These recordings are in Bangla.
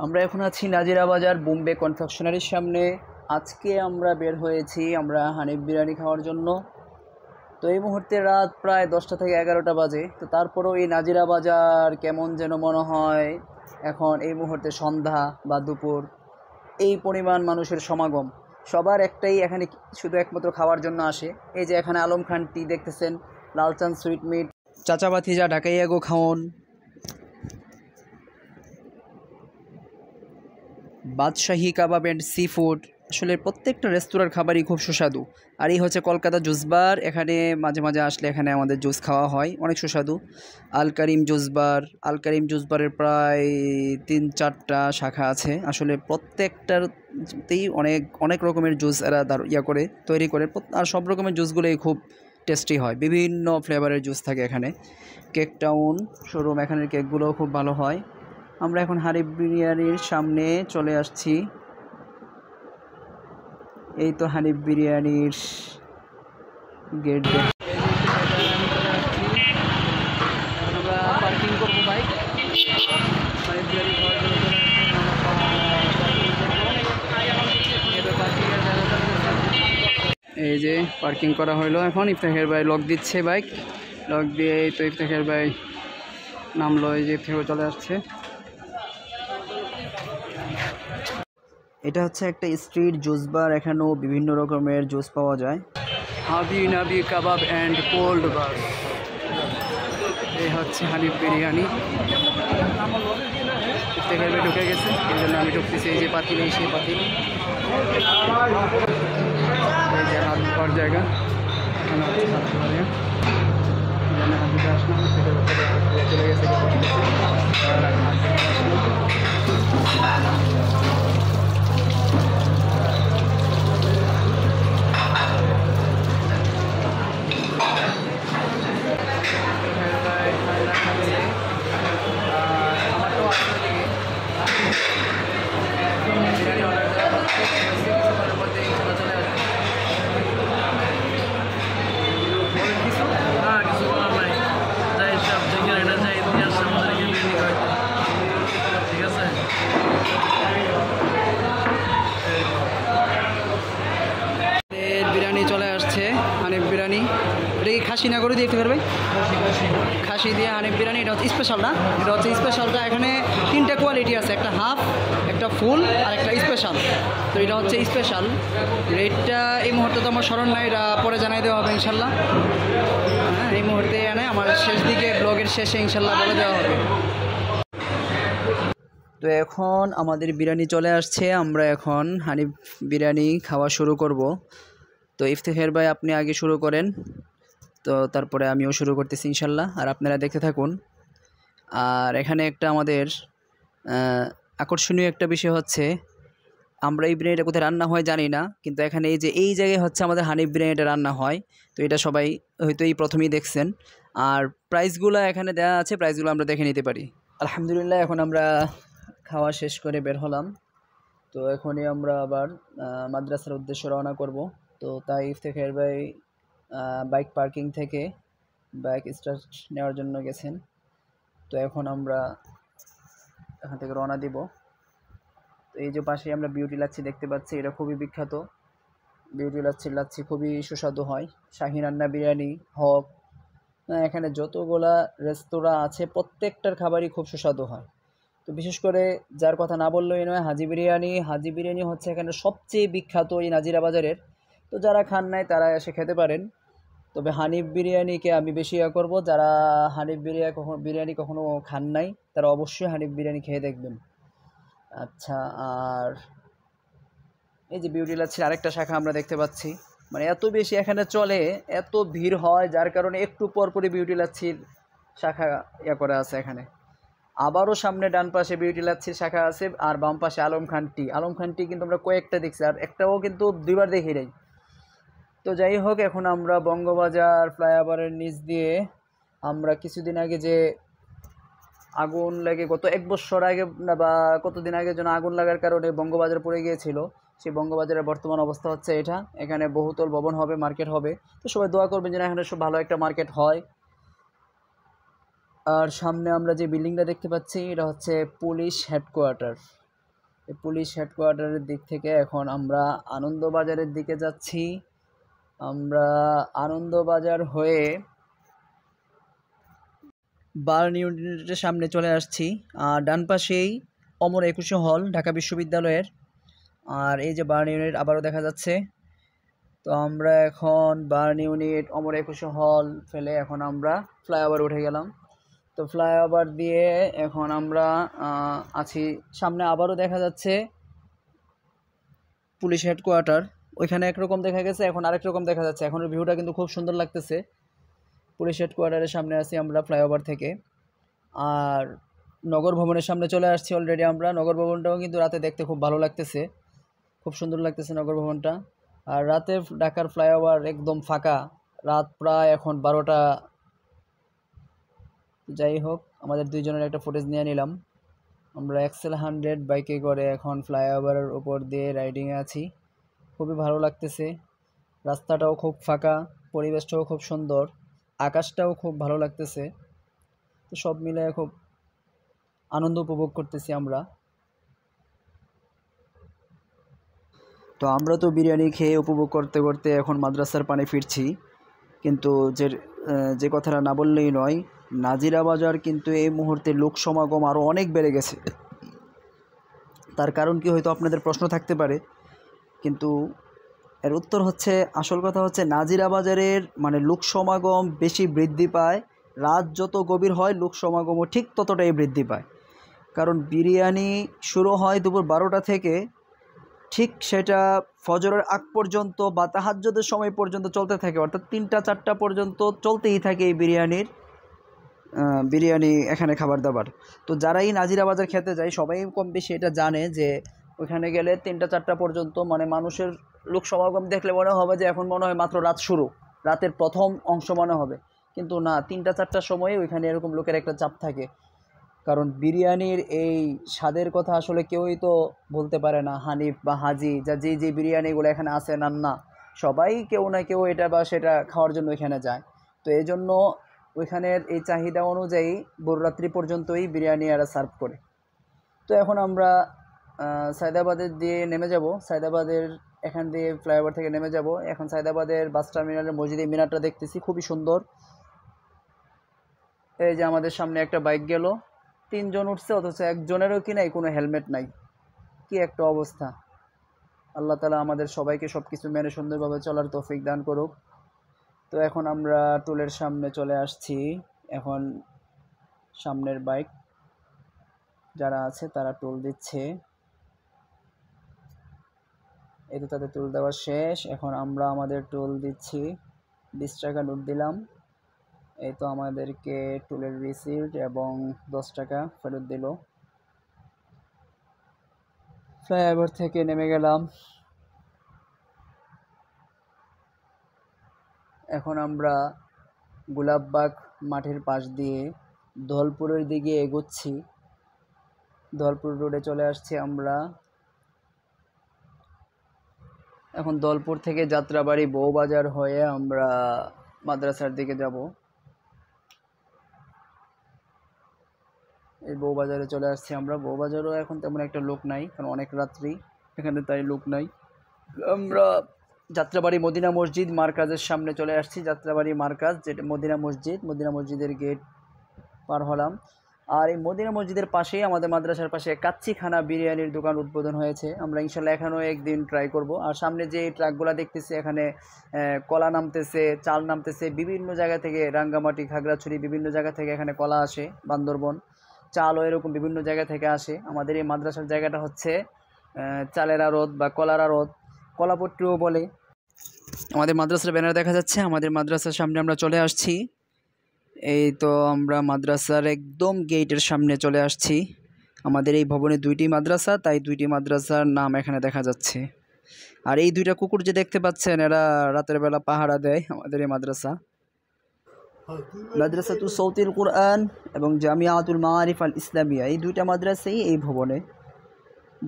আমরা এখন আছি নাজিরা বাজার বোম্বে কনফেকশনারির সামনে। আজকে আমরা বের হয়েছি আমরা হানিফ বিরিয়ানি খাওয়ার জন্য। তো এই মুহূর্তে রাত প্রায় 10টা থেকে 11টা বাজে। তো তারপরেও এই নাজিরা বাজার কেমন যেন মনে হয় এখন এই মুহূর্তে সন্ধ্যা বা দুপুর, এই পরিমাণ মানুষের সমাগম। সবার একটাই এখানে শুধু একমাত্র খাওয়ার জন্য আসে। এই যে এখানে আলম খান টি দেখতেছেন, লালচান সুইট মিট, চাচা ভাতিজা ঢাকাইয়া গো খাওন, বাদশাহী কাবাব অ্যান্ড সি ফুড। আসলে প্রত্যেকটা রেস্তোরাঁর খাবারই খুব সুস্বাদু। আর এই হচ্ছে কলকাতা জুস বার। এখানে মাঝে মাঝে আসলে এখানে আমাদের জুস খাওয়া হয়, অনেক সুস্বাদু। আল করিম জুস বার, আল করিম জুস বারের প্রায় 3-4টা শাখা আছে। আসলে প্রত্যেকটাতেই অনেক অনেক রকমের জুস এরা তৈরি করে। আর সব রকমের জুসগুলোই খুব টেস্টি হয়, বিভিন্ন ফ্লেভারের জুস থাকে এখানে। কেক টাউন শোরুম, এখানের কেকগুলোও খুব ভালো হয়। আমরা এখন হানিফ বিরিয়ানির সামনে চলে আসছি। এই তো হানিফ বিরিয়ানির গেট। আমরা পার্কিং করবো বাইক, হানিফ বিরিয়ানি খাওয়ার জন্য এই যে পার্কিং করা হলো। এখন ইফতেখার ভাই লক দিচ্ছে, বাইক লক দিয়ে এই তো ইফতেখার ভাই নামলো। এই যে ইফতেখার চলে আসছে। এটা হচ্ছে একটা স্ট্রিট জুস বার, এখানেও বিভিন্ন রকমের জুস পাওয়া যায়। হাবি নাবি কাবাব অ্যান্ড কোল্ড বার। এই হচ্ছে হানিফ বিরিয়ানি। ইফতেখার ঢুকে গেছে, এই জন্য আমি ঢুকতেছি। এই যে পাতিল, এই সেই পাতিল, এই যে হাত ধোয়ার জায়গা। এখানে হচ্ছে হাত ধোয়ার জায়গা, হাত ধুতে আসলাম। চলে গেছে। বিরিয়ানি চলে আসছে, হানিফ বিরিয়ানি। এটা কি খাসি না করে দিয়ে একটু করবে? খাসি দিয়ে হানিফ বিরিয়ানি। এটা হচ্ছে স্পেশাল না? এটা হচ্ছে স্পেশালটা। এখানে 3টা কোয়ালিটি আছে, একটা হাফ, একটা ফুল আর একটা স্পেশাল। তো এটা হচ্ছে স্পেশাল। রেটটা এই মুহূর্তে তো আমার স্মরণ নাই, এটা পরে জানাই দেওয়া হবে ইনশাল্লাহ। হ্যাঁ, এই মুহূর্তে এনে আমার শেষ দিকে ব্লগের শেষে ইনশাল্লাহ বলে দেওয়া হবে। তো এখন আমাদের বিরিয়ানি চলে আসছে। আমরা এখন হানিফ বিরিয়ানি খাওয়া শুরু করব। তো ইফতেখার ভাই আপনি আগে শুরু করেন, তো তারপরে আমিও শুরু করতেছি ইনশাল্লাহ, আর আপনারা দেখতে থাকুন। আর এখানে একটা আমাদের আকর্ষণীয় একটা বিষয় হচ্ছে, আমরা এই বিরিয়ানিটা কোথায় রান্না হয় জানি না, কিন্তু এখানে এই জায়গায় হচ্ছে আমাদের হানিফ বিরিয়ানিটা রান্না হয়। তো এটা সবাই হয়তো এই প্রথমেই দেখছেন। আর প্রাইসগুলো এখানে দেওয়া আছে, প্রাইসগুলো আমরা দেখে নিতে পারি। আলহামদুলিল্লাহ, এখন আমরা খাওয়া শেষ করে বের হলাম। তো এখনই আমরা আবার মাদ্রাসার উদ্দেশ্যে রওনা করব। তো তাই ইফতেখার ভাই বাইক পার্কিং থেকে বাইক স্টার্ট নেওয়ার জন্য গেছেন। তো এখন আমরা এখান থেকে রওনা দিব। তো এই যে পাশে আমরা বিউটি লাচ্ছি দেখতে পাচ্ছি, এটা খুবই বিখ্যাত। বিউটি লাচ্ছি খুবই সুস্বাদু হয়। শাহিন আন্না বিরিয়ানি হক, এখানে যতগুলা রেস্তোরাঁ আছে প্রত্যেকটার খাবারই খুব সুস্বাদু হয়। তো বিশেষ করে যার কথা না বললেই নয়, হাজি বিরিয়ানি হচ্ছে এখানে সবচেয়ে বিখ্যাত এই নাজিরা বাজারের। তো যারা খান নাই তারা এসে খেতে পারেন। তবে হানিফ বিরিয়ানিকে আমি বেশি করব। যারা হানিফ বিরিয়ানি কখনো খান নাই তারা অবশ্যই হানিফ বিরিয়ানি খেয়ে দেখবেন। আচ্ছা, আর এই যে বিউটি লাচ্ছির আরেকটা শাখা আমরা দেখতে পাচ্ছি। মানে এত বেশি এখানে চলে, এত ভিড় হয়, যার কারণে একটু পরপরই বিউটি লাচ্ছির শাখা করা আছে এখানে। আবারও সামনে ডান পাশে বিউটি লাচ্ছির শাখা আছে, আর বাম পাশে আলম খান টি কিন্তু আমরা কয়েকটা দেখছি, আর একটাও কিন্তু 2বার দেখি নাই। তো যাই হোক, এখন আমরা বঙ্গবাজার ফ্লাইওভারের নিচ দিয়ে, আমরা কিছুদিন আগে যে আগুন লেগে গত 1 বছর আগে না বা কতদিন আগে যেন আগুন লাগার কারণে বঙ্গবাজার পড়ে গিয়েছিল, সেই বঙ্গবাজারের বর্তমান অবস্থা হচ্ছে এটা। এখানে বহুতল ভবন হবে, মার্কেট হবে। তো সবাই দোয়া করবেন যেন এখানে সব ভালো একটা মার্কেট হয়। আর সামনে আমরা যে বিল্ডিংটা দেখতে পাচ্ছি, এটা হচ্ছে পুলিশ হেডকোয়ার্টার। এই পুলিশ হেডকোয়ার্টারের দিক থেকে এখন আমরা আনন্দবাজারের দিকে যাচ্ছি। আমরা আনন্দবাজার হয়ে বার্ন ইউনিটের সামনে চলে আসছি। আর ডান পাশেই অমর একুশে হল ঢাকা বিশ্ববিদ্যালয়ের। আর এই যে বার্ন ইউনিট আবারও দেখা যাচ্ছে। তো আমরা এখন বার্ন ইউনিট, অমর একুশে হল ফেলে এখন আমরা ফ্লাইওভার উঠে গেলাম। তো ফ্লাইওভার দিয়ে এখন আমরা আছি, সামনে আবারও দেখা যাচ্ছে পুলিশ হেডকোয়ার্টার। ওইখানে একরকম দেখা গেছে, এখন আরেক রকম দেখা যাচ্ছে। এখনের ভিউটা কিন্তু খুব সুন্দর লাগতেছে। পুলিশ হেডকোয়ার্টারের সামনে আছি আমরা ফ্লাইওভার থেকে। আর নগর ভবনের সামনে চলে আসছি অলরেডি আমরা। নগর ভবনটাও কিন্তু রাতে দেখতে খুব ভালো লাগতেছে, খুব সুন্দর লাগতেছে নগর ভবনটা। আর রাতে ঢাকার ফ্লাইওভার একদম ফাঁকা, রাত প্রায় এখন 12টা। যাই হোক, আমাদের দুইজনের একটা ফুটেজ নিয়ে নিলাম। আমরা এক্সেল 100 বাইকে করে এখন ফ্লাইওভারের উপর দিয়ে রাইডিংয়ে আছি। খুবই ভালো লাগতেছে, রাস্তাটাও খুব ফাঁকা, পরিবেশটাও খুব সুন্দর, আকাশটাও খুব ভালো লাগতেছে। তো সব মিলে খুব আনন্দ উপভোগ করতেছি আমরা। তো আমরা তো বিরিয়ানি খেয়ে উপভোগ করতে করতে এখন মাদ্রাসার পানে ফিরছি। কিন্তু যে কথাটা না বললেই নয়, নাজিরা বাজার কিন্তু এই মুহূর্তে লোক সমাগম আরও অনেক বেড়ে গেছে। তার কারণ কি হয়তো আপনাদের প্রশ্ন থাকতে পারে, কিন্তু এর উত্তর হচ্ছে, আসল কথা হচ্ছে নাজিরা বাজারের মানে লোক সমাগম বেশি বৃদ্ধি পায়। রাত যত গভীর হয় লোক সমাগমও ঠিক ততটাই বৃদ্ধি পায়। কারণ বিরিয়ানি শুরু হয় দুপুর 12টা থেকে, ঠিক সেটা ফজরের আগ পর্যন্ত বা তাহাজ্জুদের সময় পর্যন্ত চলতে থাকে, অর্থাৎ 3টা-4টা পর্যন্ত চলতেই থাকে এই বিরিয়ানি এখানে খাবার দাবার। তো যারাই নাজিরা বাজার খেতে যায় সবাই কম বেশি এটা জানে যে ওইখানে গেলে 3টা-4টা পর্যন্ত মানে মানুষের লোক সমাগম দেখলে মনে হবে যে এখন মনে হয় মাত্র রাত শুরু, রাতের প্রথম অংশ মনে হবে। কিন্তু না, 3টা-4টার সময়ে ওইখানে এরকম লোকের একটা চাপ থাকে। কারণ বিরিয়ানির এই স্বাদের কথা আসলে কেউই তো বলতে পারে না। হানিফ বা হাজি যা যে বিরিয়ানিগুলো এখানে আছে না, সবাই কেউ না কেউ এটা বা সেটা খাওয়ার জন্য এখানে যায়। তো এই জন্য ওইখানের এই চাহিদা অনুযায়ী ভোররাত্রি পর্যন্তই বিরিয়ানি এরা সার্ভ করে। তো এখন আমরা সায়দাবাদের দিয়ে নেমে যাব। সায়দাবাদের এখান দিয়ে ফ্লাইওভার থেকে নেমে যাব। এখন সায়দাবাদের বাস টার্মিনালের মসজিদে মিনারটা দেখতেছি, খুবই সুন্দর। এই যে আমাদের সামনে একটা বাইক গেল, 3জন উঠছে অথচ একজনেরও কি নাই, কোনো হেলমেট নাই। কি একটা অবস্থা! আল্লাহ তাআলা আমাদের সবাইকে সব কিছু মেনে সুন্দরভাবে চলার তৌফিক দান করুক। তো এখন আমরা টোলের সামনে চলে আসছি। এখন সামনের বাইক যারা আছে তারা টোল দিচ্ছে। এই তো তাদের টোল দেওয়া শেষ। এখন আমরা আমাদের টোল দিচ্ছি। 20 টাকা নোট দিলাম। এই তো আমাদেরকে টোলের রিসিপ্ট এবং 10 টাকা ফেরত দিল। ফ্লাইওভার থেকে নেমে গেলাম। এখন আমরা গোলাপবাগ মাঠের পাশ দিয়ে ধলপুরের দিকে এগোচ্ছি। ধলপুর রোডে চলে আসছি আমরা। এখন ধলপুর থেকে যাত্রাবাড়ি বউবাজার হয়ে আমরা মাদ্রাসার দিকে যাব। এই বউবাজারে চলে আসছি আমরা। বউবাজারও এখন তেমন একটা লোক নাই, কারণ অনেক রাত্রি এখানে, তাই লোক নাই। আমরা যাত্রাবাড়ি মদিনা মসজিদ মার্কাজের সামনে চলে আসছি। যাত্রাবাড়ি মার্কাজ যেটা মদিনা মসজিদের গেট পার হলাম। আর এই মদিনা মসজিদের পাশেই আমাদের মাদ্রাসার পাশে কাচ্চিখানা বিরিয়ানির দোকান উদ্বোধন হয়েছে। আমরা ইনশাল্লাহ এখানেও একদিন ট্রাই করব। আর সামনে যে ট্রাকগুলো দেখতেছি এখানে কলা নামতেছে, চাল নামতেছে বিভিন্ন জায়গা থেকে, রাঙ্গামাটি, খাগড়াছড়ি বিভিন্ন জায়গা থেকে এখানে কলা আসে, বান্দরবন চালও এরকম বিভিন্ন জায়গা থেকে আসে। আমাদের এই মাদ্রাসার জায়গাটা হচ্ছে চালের আড়ত বা কলার আড়ত, কলাপট্টিও বলে। আমাদের মাদ্রাসার ব্যানার দেখা যাচ্ছে। আমাদের মাদ্রাসার সামনে আমরা চলে আসছি। এই তো আমরা মাদ্রাসার একদম গেটের সামনে চলে আসছি। আমাদের এই ভবনে 2টি মাদ্রাসা, তাই 2টি মাদ্রাসার নাম এখানে দেখা যাচ্ছে। আর এই 2টা কুকুর যে দেখতে পাচ্ছেন, এরা রাতের বেলা পাহারা দেয় আমাদের এই মাদ্রাসাতুল সৌতিল কুরআন এবং জামিয়াতুল মাআরিফ আল ইসলামিয়া, এই 2টা মাদ্রাসাই এই ভবনে।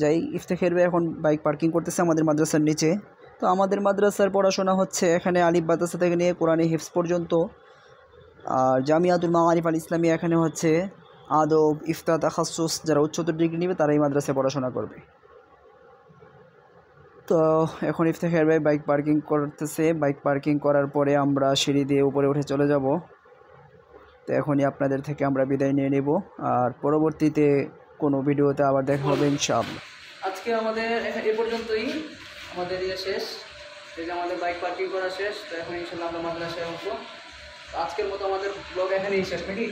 যাই, ইফতেখার ভাই এখন বাইক পার্কিং করতেছে আমাদের মাদ্রাসার নিচে। তো আমাদের মাদ্রাসার পড়াশোনা হচ্ছে এখানে আলিফ বাতাসা থেকে নিয়ে কোরআনে হিফজ পর্যন্ত। আর জামিয়াতুল মাআরিফ আল ইসলামিয়া এখানে হচ্ছে আদব, ইফতা, তাখাসুস, যারা উচ্চতর ডিগ্রি নেবে তারা এই মাদ্রাসায় পড়াশোনা করবে। তো এখন ইফতেখার ভাই বাইক পার্কিং করতেছে, বাইক পার্কিং করার পরে আমরা সিঁড়ি দিয়ে উপরে উঠে চলে যাব। তো এখনই আপনাদের থেকে আমরা বিদায় নিয়ে নেব, আর পরবর্তীতে কোনো ভিডিওতে আবার দেখা হবে ইনশাআল্লাহ। আজকে আমাদের এ পর্যন্তই, আমাদের ইয়ে শেষ, এই যে আমাদের বাইক পার্কিং করা শেষ। তো এখন ইনশাআল্লাহ আমরা মাদ্রাসায় উঠবো। আজকের মতো আমাদের ব্লগ এখানেই শেষ নাকি?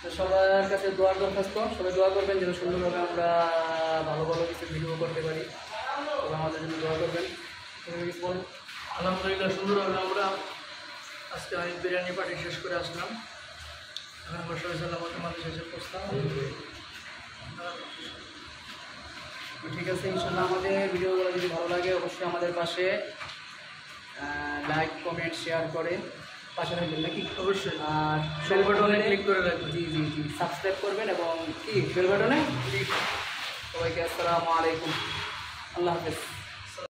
তো সবার কাছে দোয়ার দরখাস্ত, সবাই দোয়া করবেন যেন সুন্দরভাবে আমরা ভালো ভালো কিছু ভিডিও করতে পারি। তবে আমাদের জন্য দোয়া করবেন। কিছু বলুন। আলহামদুলিল্লাহ, সুন্দরভাবে আমরা আজকে আমি বিরিয়ানি পার্টি শেষ করে আসলাম। আমরা সবাই সালামত আমাদের শেষে পৌঁছলাম। ঠিক আছে, ইনশাল্লাহ আমাদের ভিডিওগুলো যদি ভালো লাগে অবশ্যই আমাদের পাশে লাইক কমেন্ট শেয়ার করে পাশে থাকবেন নাকি? অবশ্যই। আর বেল বাটনে ক্লিক করে রাখবেন। জি জি জি, সাবস্ক্রাইব করবেন এবং কি বেল বাটনে ক্লিক। সবাইকে আসসালামু আলাইকুম, আল্লাহ হাফেজ।